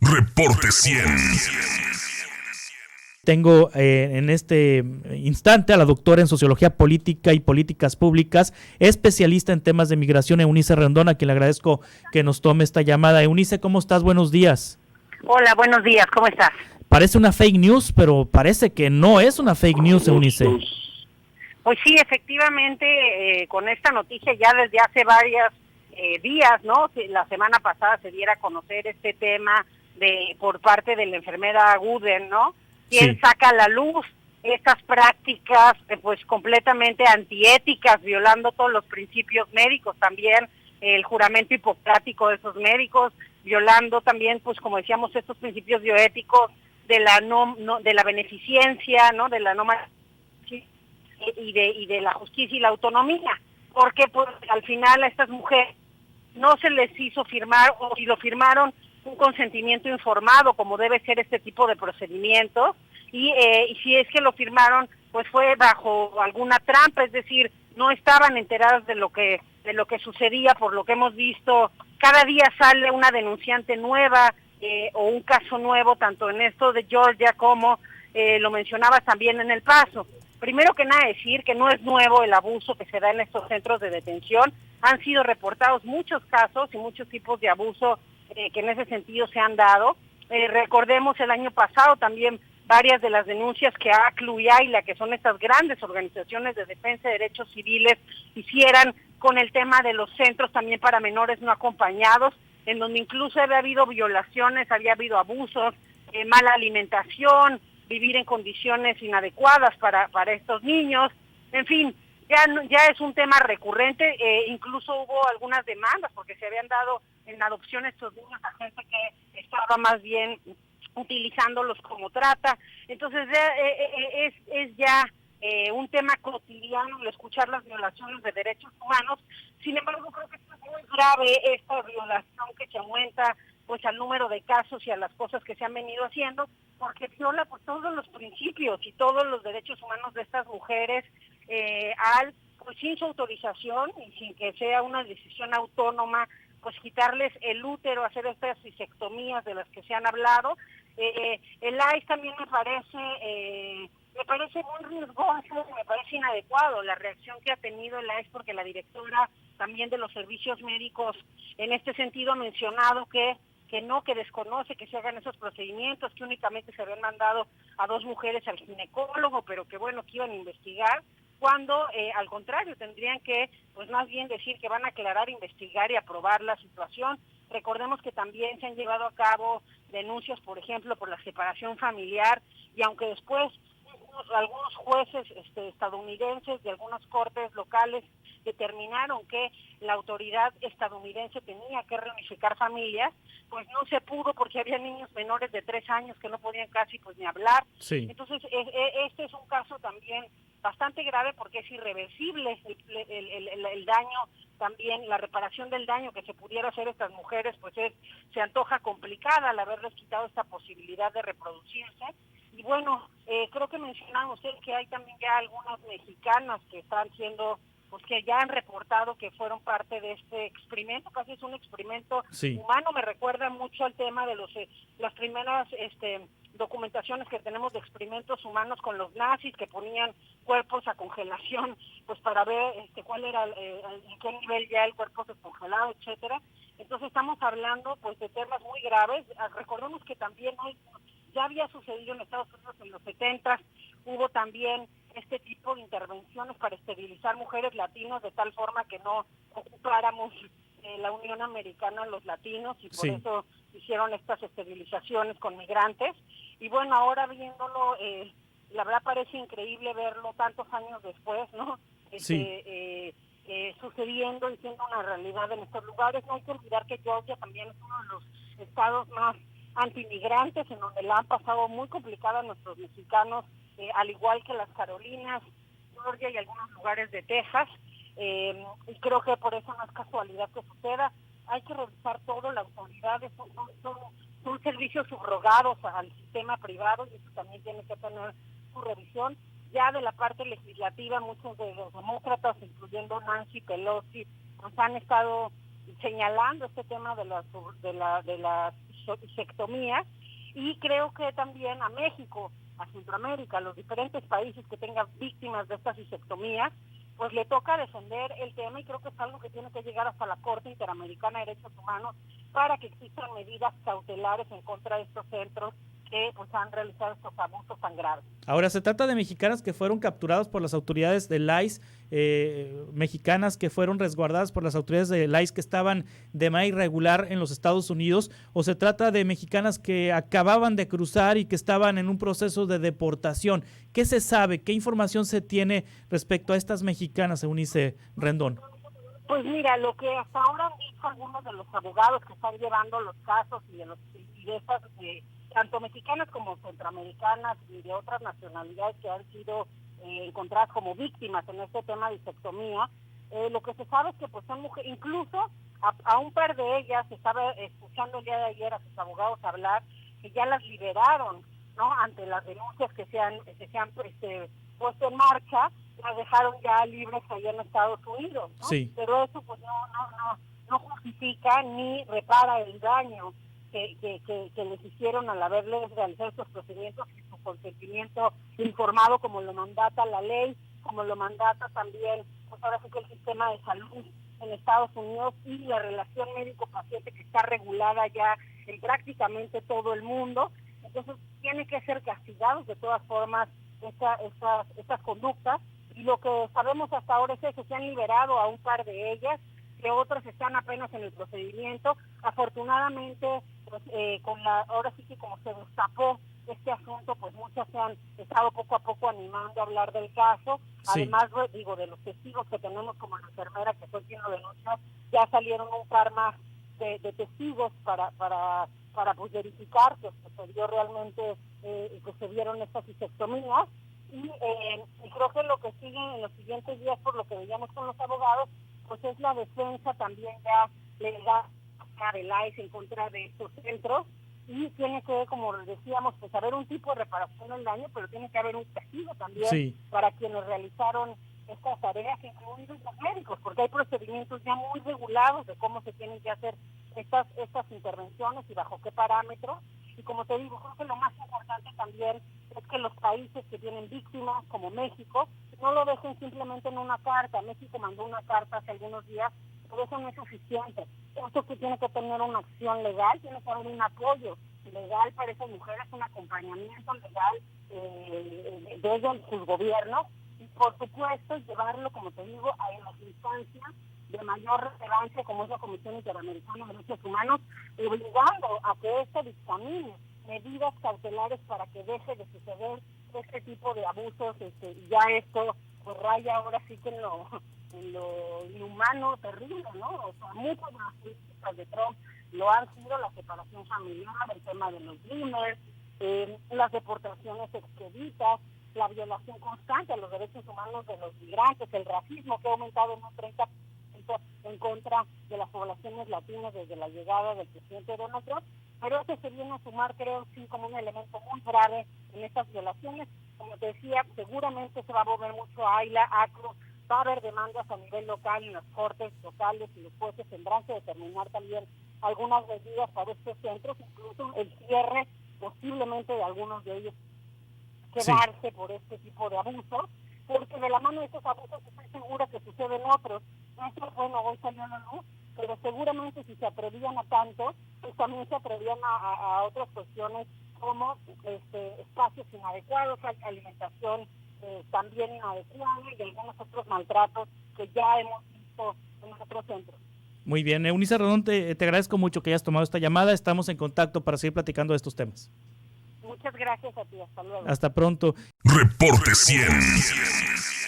Reporte 100. Tengo en este instante a la doctora en Sociología Política y Políticas Públicas, especialista en temas de migración, Eunice Rendón, a quien le agradezco que nos tome esta llamada. Eunice, ¿cómo estás? Buenos días. Hola, buenos días, ¿cómo estás? Parece una fake news, pero parece que no es una fake news, Eunice. Pues sí, efectivamente, con esta noticia ya desde hace varios días, ¿no? La semana pasada se diera a conocer este tema por parte de la enfermera Guden, ¿no? Quien saca a la luz estas prácticas pues completamente antiéticas, violando todos los principios médicos también, el juramento hipocrático de esos médicos, violando también, pues como decíamos, estos principios bioéticos de la de la beneficencia, ¿no? De la no y de la justicia y la autonomía, porque pues al final a estas mujeres no se les hizo firmar, o si lo firmaron, un consentimiento informado, como debe ser este tipo de procedimientos, y si es que lo firmaron, pues fue bajo alguna trampa, es decir, no estaban enteradas de lo que sucedía, por lo que hemos visto. Cada día sale una denunciante nueva o un caso nuevo, tanto en esto de Georgia como lo mencionabas también en El Paso. Primero que nada decir que no es nuevo el abuso que se da en estos centros de detención. Han sido reportados muchos casos y muchos tipos de abuso que en ese sentido se han dado. Recordemos el año pasado también varias de las denuncias que ACLU y AILA, que son estas grandes organizaciones de defensa de derechos civiles, hicieran con el tema de los centros también para menores no acompañados, en donde incluso había habido violaciones, había habido abusos, mala alimentación, vivir en condiciones inadecuadas para estos niños. En fin, ya es un tema recurrente, incluso hubo algunas demandas porque se habían dado en adopción estos niños a gente que estaba más bien utilizándolos como trata. Entonces es ya un tema cotidiano el escuchar las violaciones de derechos humanos. Sin embargo, creo que es muy grave esta violación que se aumenta pues al número de casos y a las cosas que se han venido haciendo, porque viola por todos los principios y todos los derechos humanos de estas mujeres, pues sin su autorización y sin que sea una decisión autónoma, pues quitarles el útero, hacer estas disectomías de las que se han hablado. El ICE también me parece muy riesgoso, me parece inadecuado la reacción que ha tenido el ICE, porque la directora también de los servicios médicos en este sentido ha mencionado que desconoce que se hagan esos procedimientos, que únicamente se habían mandado a 2 mujeres al ginecólogo, pero que bueno, que iban a investigar, cuando al contrario tendrían que pues más bien decir que van a aclarar, investigar y aprobar la situación. Recordemos que también se han llevado a cabo denuncias, por ejemplo, por la separación familiar, y aunque después algunos jueces estadounidenses de algunas cortes locales determinaron que la autoridad estadounidense tenía que reunificar familias, pues no se pudo porque había niños menores de 3 años que no podían casi pues ni hablar. Sí. Entonces este es un caso también bastante grave porque es irreversible el daño, también la reparación del daño que se pudiera hacer a estas mujeres, pues se antoja complicada al haberles quitado esta posibilidad de reproducirse. Y bueno, creo que mencionaban ustedes que hay también ya algunas mexicanas que están siendo, pues que ya han reportado que fueron parte de este experimento, casi es un experimento humano. Me recuerda mucho al tema de las primeras documentaciones que tenemos de experimentos humanos con los nazis, que ponían cuerpos a congelación, pues para ver cuál era, en qué nivel ya el cuerpo se congelado, etcétera. Entonces estamos hablando pues de temas muy graves. Recordemos que también ya había sucedido en Estados Unidos en los 70, hubo también este tipo de intervenciones para esterilizar mujeres latinos de tal forma que no ocupáramos la Unión Americana los latinos, y por eso hicieron estas esterilizaciones con migrantes. Y bueno, ahora viéndolo, la verdad parece increíble verlo tantos años después, ¿no? Sucediendo y siendo una realidad en estos lugares. No hay que olvidar que Georgia también es uno de los estados más antimigrantes, en donde la han pasado muy complicada a nuestros mexicanos, al igual que las Carolinas, Georgia y algunos lugares de Texas, y creo que por eso no es casualidad que suceda. Hay que revisar todo, la autoridad son servicios subrogados al sistema privado, y eso también tiene que tener su revisión. Ya de la parte legislativa, muchos de los demócratas, incluyendo Nancy Pelosi, pues han estado señalando este tema de las isectomías, y creo que también a México, a Centroamérica, a los diferentes países que tengan víctimas de estas isectomías, pues le toca defender el tema, y creo que es algo que tiene que llegar hasta la Corte Interamericana de Derechos Humanos para que existan medidas cautelares en contra de estos centros que pues han realizado estos abusos tan graves. Ahora, se trata de mexicanas que fueron capturadas por las autoridades del ICE, mexicanas que fueron resguardadas por las autoridades del ICE que estaban de manera irregular en los Estados Unidos, o se trata de mexicanas que acababan de cruzar y que estaban en un proceso de deportación. ¿Qué se sabe? ¿Qué información se tiene respecto a estas mexicanas, Eunice Rendón? Pues mira, lo que hasta ahora han dicho algunos de los abogados que están llevando los casos y de estas tanto mexicanas como centroamericanas y de otras nacionalidades que han sido encontradas como víctimas en este tema de isectomía, lo que se sabe es que pues son mujeres, incluso a un par de ellas, se estaba escuchando el día de ayer a sus abogados hablar, que ya las liberaron, ¿no? Ante las denuncias que se han puesto en marcha, las dejaron ya libres allá en Estados Unidos, ¿no? Sí. Pero eso pues no justifica ni repara el daño que les hicieron al haberles realizado estos procedimientos y su consentimiento informado, como lo mandata la ley, como lo mandata también, pues ahora sí que el sistema de salud en Estados Unidos y la relación médico-paciente que está regulada ya en prácticamente todo el mundo. Entonces tiene que ser castigados de todas formas estas conductas, y lo que sabemos hasta ahora es eso: se han liberado a un par de ellas, que otras están apenas en el procedimiento. Afortunadamente, pues, ahora sí que como se destapó este asunto, pues muchas se han estado poco a poco animando a hablar del caso. Sí. Además, de los testigos que tenemos, como la enfermera que fue quien lo denunció, ya salieron un par más de testigos para pues verificar que se dio realmente, que se dieron estas isectomías. Y creo que lo que sigue en los siguientes días, por lo que veíamos con los abogados, pues es la defensa también ya legal del ICE en contra de estos centros, y tiene que, como decíamos, pues haber un tipo de reparación del daño, pero tiene que haber un castigo también, sí, para quienes realizaron estas tareas, incluidos los médicos, porque hay procedimientos ya muy regulados de cómo se tienen que hacer estas intervenciones y bajo qué parámetros. Y como te digo, creo que lo más importante también es que los países que tienen víctimas, como México, no lo dejen simplemente en una carta. México mandó una carta hace algunos días, pero eso no es suficiente. Esto que tiene que tener una acción legal, tiene que haber un apoyo legal para esas mujeres, un acompañamiento legal desde sus gobiernos, y por supuesto llevarlo, como te digo, a las instancias de mayor relevancia, como es la Comisión Interamericana de Derechos Humanos, obligando a que éste dictamine medidas cautelares para que deje de suceder este tipo de abusos, y ya esto pues raya ahora sí que en lo inhumano, terrible, ¿no? O sea, muchas de las políticas de Trump lo han sido: la separación familiar, el tema de los Dreamers, las deportaciones expeditas, la violación constante a los derechos humanos de los migrantes, el racismo que ha aumentado en un 30% en contra de las poblaciones latinas desde la llegada del presidente Donald Trump. Pero eso se viene a sumar, creo, sí, como un elemento muy grave en estas violaciones. Como te decía, seguramente se va a mover mucho a AILA, ACLU, va a haber demandas a nivel local en las cortes locales, y los jueces tendrán que determinar también algunas medidas para estos centros, incluso el cierre posiblemente de algunos de ellos, quedarse, sí, por este tipo de abusos, porque de la mano de estos abusos estoy segura que suceden otros. Esto, bueno, hoy salió a la luz, pero seguramente si se atrevían a tanto, pues también se atrevían a otras cuestiones como espacios inadecuados, alimentación también inadecuada, y algunos otros maltratos que ya hemos visto en otros centros. Muy bien, Eunice Rendón, te agradezco mucho que hayas tomado esta llamada. Estamos en contacto para seguir platicando de estos temas. Muchas gracias a ti, hasta luego. Hasta pronto. Reporte 100.